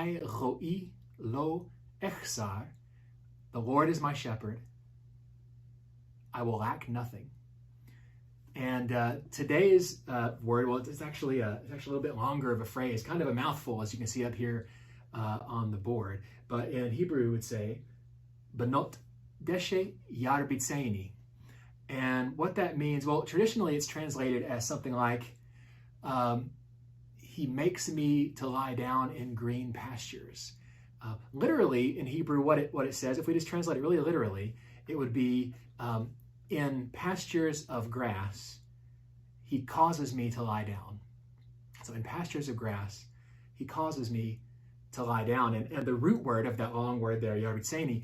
Adonai ro'i lo echsar. The Lord is my shepherd. I will lack nothing. And today's word, well, it's actually a little bit longer of a phrase, kind of a mouthful, as you can see up here on the board. But in Hebrew, it would say, Binot Deshe Yarbitzeni. And what that means, well, traditionally it's translated as something like, he makes me to lie down in green pastures. Literally, in Hebrew, what it says, if we just translate it really literally, it would be, in pastures of grass, he causes me to lie down. So in pastures of grass, he causes me to lie down. And the root word of that long word there, Yarbitzeni,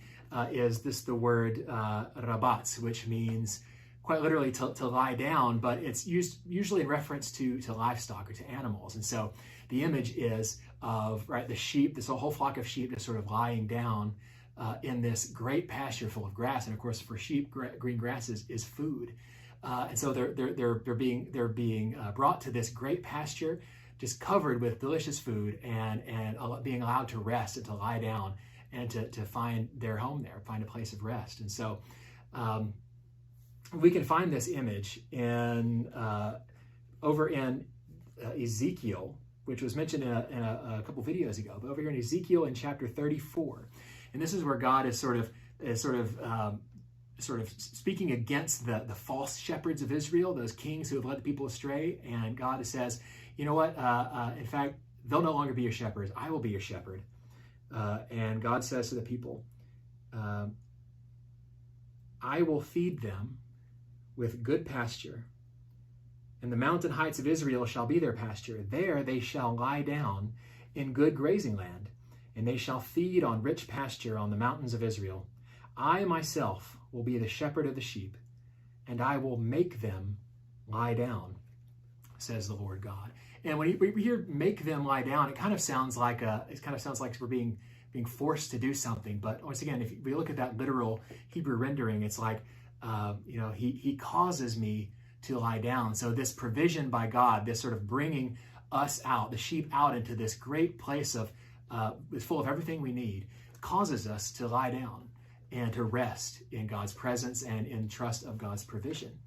is the word rabatz, which means quite literally to lie down, but it's used usually in reference to livestock or to animals. And so the image is of, right, the sheep, this whole flock of sheep just sort of lying down in this great pasture full of grass. And of course, for sheep, green grass is food. And so they're being brought to this great pasture, just covered with delicious food, and being allowed to rest and to lie down and to find their home there, find a place of rest. And so we can find this image over in Ezekiel, which was mentioned in a couple videos ago, but over here in Ezekiel in chapter 34. And this is where God is sort of speaking against the false shepherds of Israel, those kings who have led the people astray. And God says, you know what? In fact, they'll no longer be your shepherds. I will be your shepherd. And God says to the people, I will feed them with good pasture, and the mountain heights of Israel shall be their pasture. There they shall lie down in good grazing land, and they shall feed on rich pasture on the mountains of Israel. I myself will be the shepherd of the sheep, and I will make them lie down, says the Lord God. And when we hear "make them lie down," it kind of sounds like we're being forced to do something. But once again, if we look at that literal Hebrew rendering, it's like he causes me to lie down. So this provision by God, this sort of bringing us out, the sheep out into this great place of full of everything we need, causes us to lie down and to rest in God's presence and in trust of God's provision.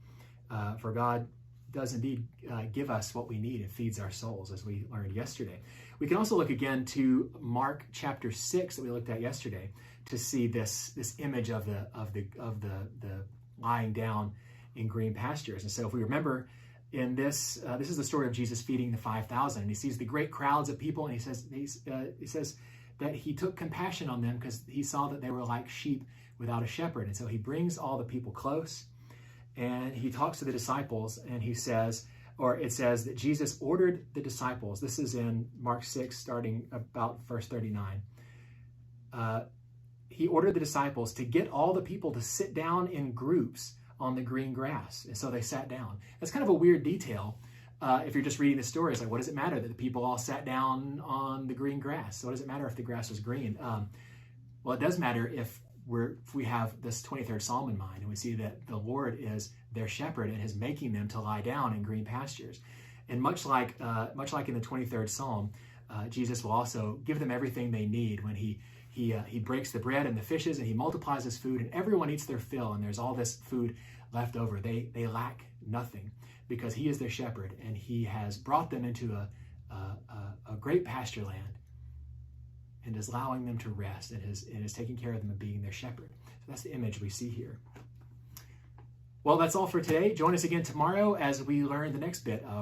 For God does indeed give us what we need and feeds our souls, as we learned yesterday. We can also look again to Mark chapter 6 that we looked at yesterday to see this image of the lying down in green pastures. And so if we remember in this is the story of Jesus feeding the 5,000, and he sees the great crowds of people, and he says that he took compassion on them because he saw that they were like sheep without a shepherd. And so he brings all the people close, and he talks to the disciples, and he says, or it says that Jesus ordered the disciples, this is in Mark 6, starting about verse 39, he ordered the disciples to get all the people to sit down in groups on the green grass. And so they sat down. That's kind of a weird detail. If you're just reading the story, it's like, what does it matter that the people all sat down on the green grass? So what does it matter if the grass was green? Well, it does matter if we have this 23rd Psalm in mind, and we see that the Lord is their shepherd and is making them to lie down in green pastures. And much like in the 23rd Psalm, Jesus will also give them everything they need when he breaks the bread and the fishes, and he multiplies his food, and everyone eats their fill, and there's all this food left over. They lack nothing because he is their shepherd, and he has brought them into a great pasture land and is allowing them to rest and is taking care of them and being their shepherd. So that's the image we see here. Well, that's all for today. Join us again tomorrow as we learn the next bit of